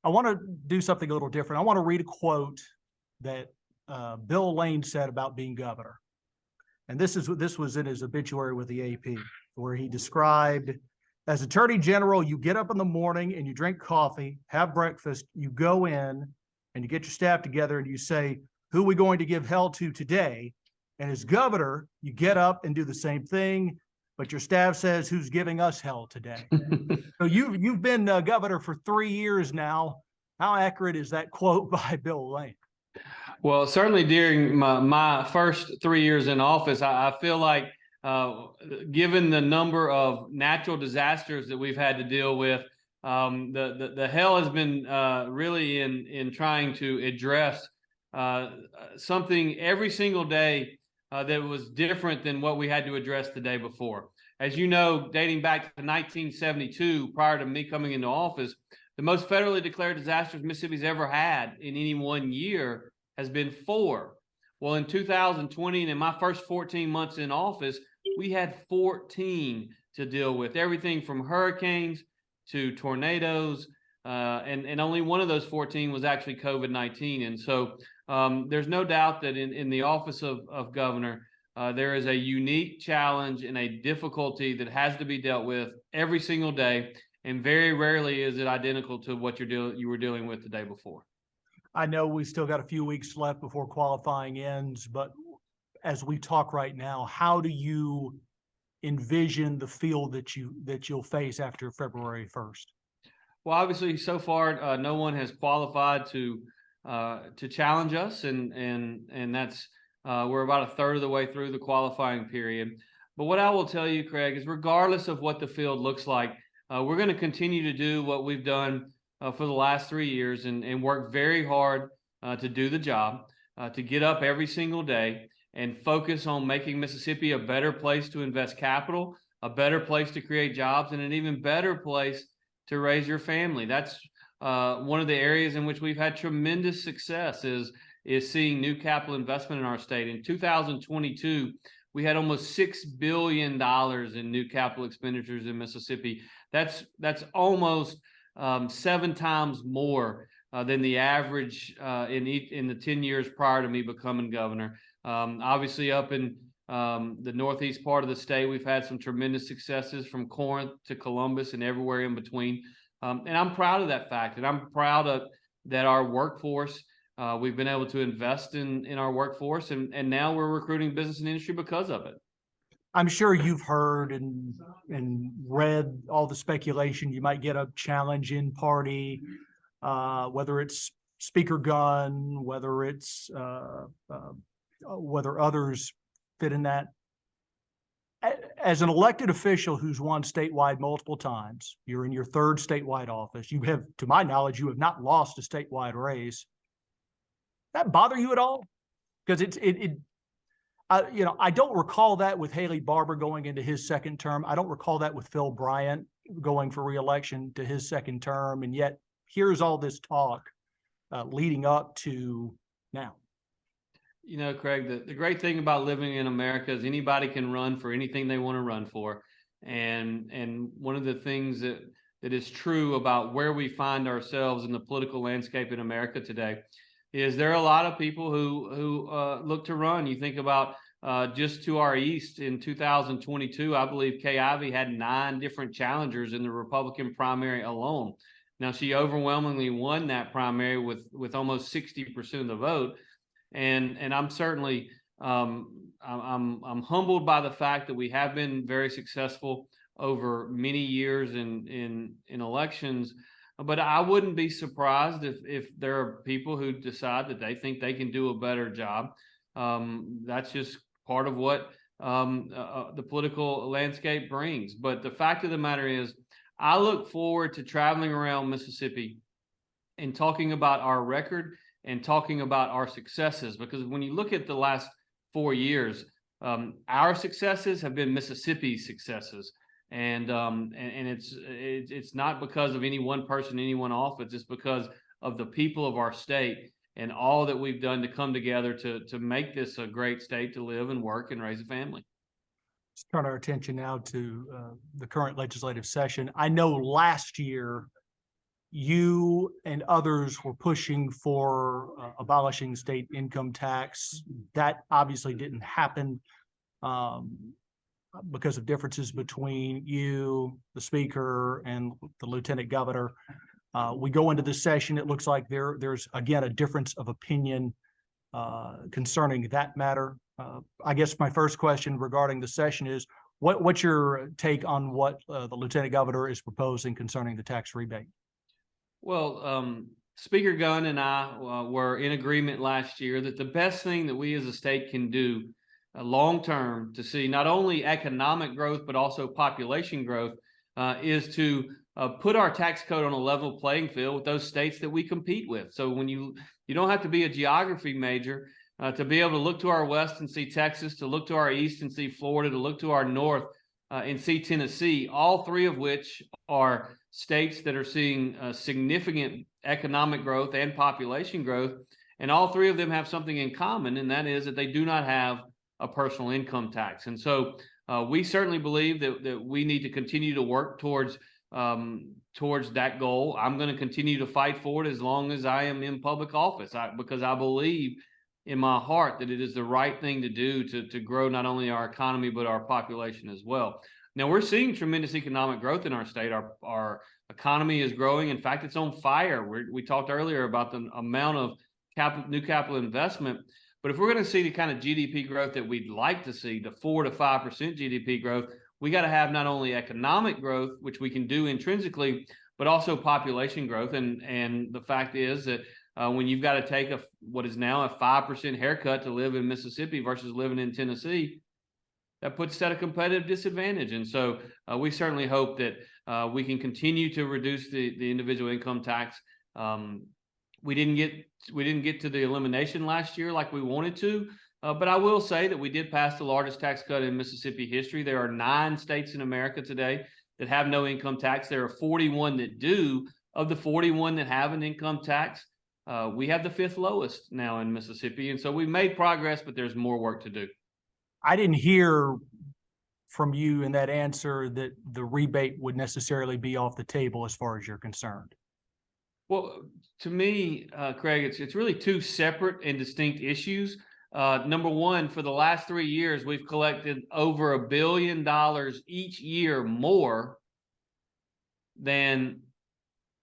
I want to do something a little different. I want to read a quote that Bill Lane said about being governor. And this was in his obituary with the AP, where he described, as Attorney General, you get up in the morning and you drink coffee, have breakfast, you go in and you get your staff together and you say, who are we going to give hell to today? And as governor, you get up and do the same thing, but your staff says, who's giving us hell today? So you've been governor for 3 years now. How accurate is that quote by Bill Lane? Well, certainly during my first 3 years in office, I feel like given the number of natural disasters that we've had to deal with, the hell has been really in trying to address something every single day that was different than what we had to address the day before. As you know, dating back to 1972, prior to me coming into office, the most federally declared disasters Mississippi's ever had in any 1 year has been 4. Well, in 2020, and in my first 14 months in office, we had 14 to deal with, everything from hurricanes to tornadoes, and only one of those 14 was actually COVID-19. And so there's no doubt that in the office of governor, there is a unique challenge and a difficulty that has to be dealt with every single day, and very rarely is it identical to what you were dealing with the day before. I know we still got a few weeks left before qualifying ends, but as we talk right now, how do you envision the field that you'll face after February 1st? Well, obviously, so far, no one has qualified to challenge us, and that's we're about a third of the way through the qualifying period. But what I will tell you, Craig, is regardless of what the field looks like, we're going to continue to do what we've done for the last 3 years and work very hard to do the job, to get up every single day and focus on making Mississippi a better place to invest capital, a better place to create jobs, and an even better place to raise your family. That's one of the areas in which we've had tremendous success is seeing new capital investment in our state. In 2022, we had almost $6 billion in new capital expenditures in Mississippi. That's almost 7 times more than the average in the 10 years prior to me becoming governor. Obviously, up in the northeast part of the state, we've had some tremendous successes from Corinth to Columbus and everywhere in between. And I'm proud of that fact, and I'm proud of that our workforce, we've been able to invest in our workforce, and now we're recruiting business and industry because of it. I'm sure you've heard and read all the speculation you might get a challenge in party, whether it's Speaker Gunn, whether it's whether others fit in that. As an elected official who's won statewide multiple times, you're in your 3rd statewide office. You have, to my knowledge, you have not lost a statewide race. That bother you at all? Because I don't recall that with Haley Barbour going into his 2nd term. I don't recall that with Phil Bryant going for reelection to his 2nd term. And yet here's all this talk leading up to now. You know, Craig, the great thing about living in America is anybody can run for anything they want to run for. And one of the things that is true about where we find ourselves in the political landscape in America today is there are a lot of people who look to run. You think about just to our east in 2022, I believe Kay Ivey had 9 different challengers in the Republican primary alone. Now, she overwhelmingly won that primary with almost 60% of the vote. And I'm certainly I'm humbled by the fact that we have been very successful over many years in elections. But I wouldn't be surprised if there are people who decide that they think they can do a better job. That's just part of what the political landscape brings. But the fact of the matter is, I look forward to traveling around Mississippi and talking about our record and talking about our successes, because when you look at the last 4 years, our successes have been Mississippi's successes. And it's not because of any one person, any one office. It's because of the people of our state and all that we've done to come together to make this a great state to live and work and raise a family. Let's turn our attention now to the current legislative session. I know last year you and others were pushing for abolishing state income tax. That obviously didn't happen because of differences between you, the speaker, and the lieutenant governor. We go into this session, it looks like there's again a difference of opinion concerning that matter. I guess my first question regarding the session is, what's your take on what the lieutenant governor is proposing concerning the tax rebate? Well, Speaker Gunn and I were in agreement last year that the best thing that we as a state can do long term to see not only economic growth but also population growth is to put our tax code on a level playing field with those states that we compete with. So when you don't have to be a geography major to be able to look to our west and see Texas, to look to our east and see Florida, to look to our north and see Tennessee, all three of which are states that are seeing significant economic growth and population growth. And all three of them have something in common, and that is that they do not have a personal income tax. And so we certainly believe that we need to continue to work towards that goal. I'm going to continue to fight for it as long as I am in public office, because I believe in my heart that it is the right thing to do to grow not only our economy but our population as well. Now, we're seeing tremendous economic growth in our state. Our economy is growing. In fact, it's on fire. We talked earlier about the amount of new capital investment. But if we're going to see the kind of GDP growth that we'd like to see, the 4 to 5% GDP growth, we got to have not only economic growth, which we can do intrinsically, but also population growth. And the fact is that when you've got to take what is now a 5% haircut to live in Mississippi versus living in Tennessee, that puts us at a competitive disadvantage. And so we certainly hope that we can continue to reduce the individual income tax. We didn't get to the elimination last year like we wanted to, but I will say that we did pass the largest tax cut in Mississippi history. There are 9 states in America today that have no income tax. There are 41 that do. Of the 41 that have an income tax, we have the 5th lowest now in Mississippi. And so we've made progress, but there's more work to do. I didn't hear from you in that answer that the rebate would necessarily be off the table as far as you're concerned. Well, to me, Craig, it's really 2 separate and distinct issues. Number one, for the last 3 years, we've collected over $1 billion each year more than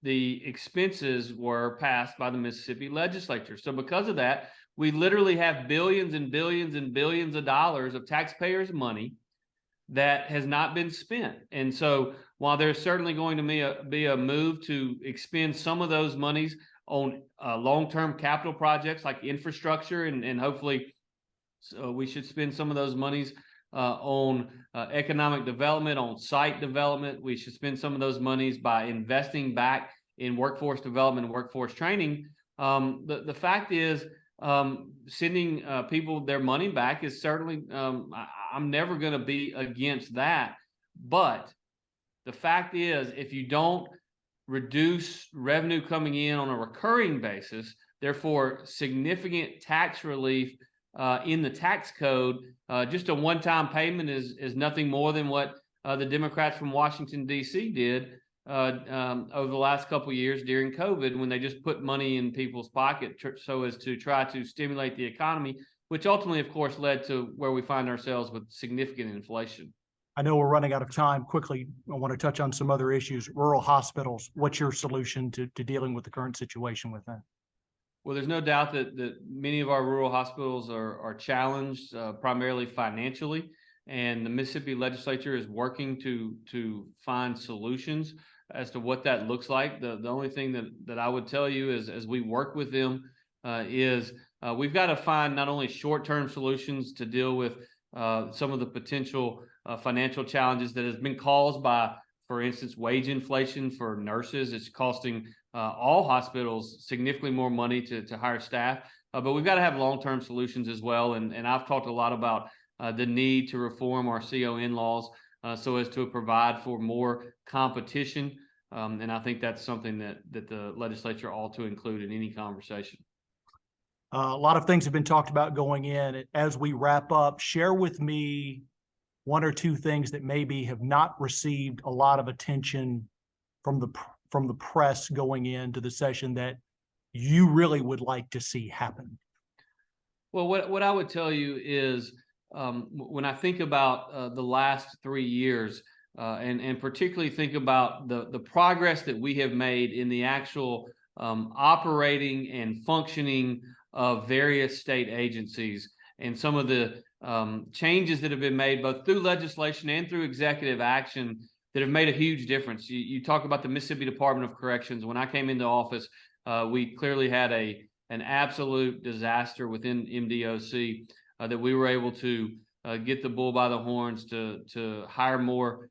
the expenses were passed by the Mississippi legislature. So because of that, we literally have billions and billions and billions of dollars of taxpayers' money that has not been spent. And so while there's certainly going to be a move to expend some of those monies on long-term capital projects like infrastructure, and hopefully we should spend some of those monies on economic development, on site development. We should spend some of those monies by investing back in workforce development and workforce training. The fact is, sending people their money back is certainly, I'm never going to be against that. But the fact is, if you don't reduce revenue coming in on a recurring basis, therefore significant tax relief in the tax code, just a one-time payment is nothing more than what the Democrats from Washington, D.C. did over the last couple of years during COVID, when they just put money in people's pocket so as to try to stimulate the economy, which ultimately, of course, led to where we find ourselves with significant inflation. I know we're running out of time. Quickly, I want to touch on some other issues. Rural hospitals, what's your solution to dealing with the current situation with that? Well, there's no doubt that many of our rural hospitals are challenged primarily financially, and the Mississippi legislature is working to find solutions as to what that looks like. The only thing that I would tell you is, as we work with them, is we've got to find not only short-term solutions to deal with some of the potential financial challenges that has been caused by, for instance, wage inflation for nurses. It's costing all hospitals significantly more money to hire staff, but we've got to have long-term solutions as well. And I've talked a lot about the need to reform our CON laws so as to provide for more competition. And I think that's something that the legislature ought to include in any conversation. A lot of things have been talked about going in. As we wrap up, share with me 1 or 2 things that maybe have not received a lot of attention from from the press going into the session that you really would like to see happen? Well, what I would tell you is when I think about the last 3 years, and particularly think about the progress that we have made in the actual operating and functioning of various state agencies, and some of the changes that have been made both through legislation and through executive action that have made a huge difference. You talk about the Mississippi Department of Corrections. When I came into office, we clearly had an absolute disaster within MDOC, that we were able to get the bull by the horns to hire more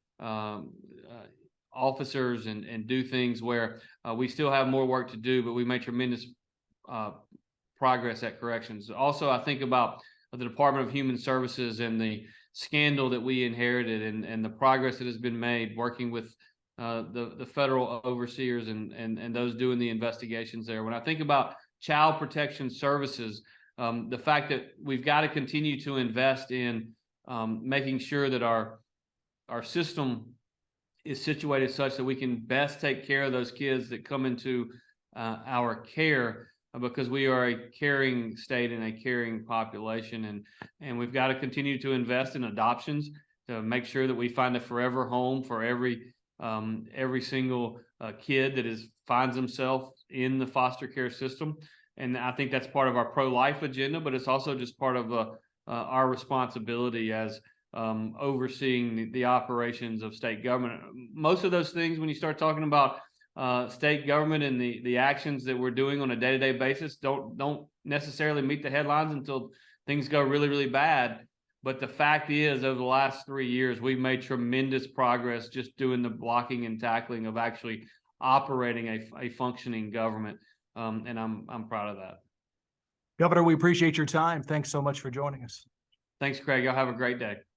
officers and do things where we still have more work to do, but we made tremendous progress at corrections. Also, I think about the Department of Human Services and the scandal that we inherited, and the progress that has been made working with the federal overseers and those doing the investigations there. When I think about child protection services, the fact that we've got to continue to invest in making sure that our system is situated such that we can best take care of those kids that come into our care, because we are a caring state and a caring population, and we've got to continue to invest in adoptions to make sure that we find a forever home for every single kid that finds himself in the foster care system. And I think that's part of our pro-life agenda, but it's also just part of our responsibility as overseeing the operations of state government. Most of those things, when you start talking about state government and the actions that we're doing on a day-to-day basis, don't necessarily meet the headlines until things go really, really bad. But the fact is, over the last 3 years, we've made tremendous progress just doing the blocking and tackling of actually operating a functioning government. And I'm proud of that. Governor, we appreciate your time. Thanks so much for joining us. Thanks, Craig. Y'all have a great day.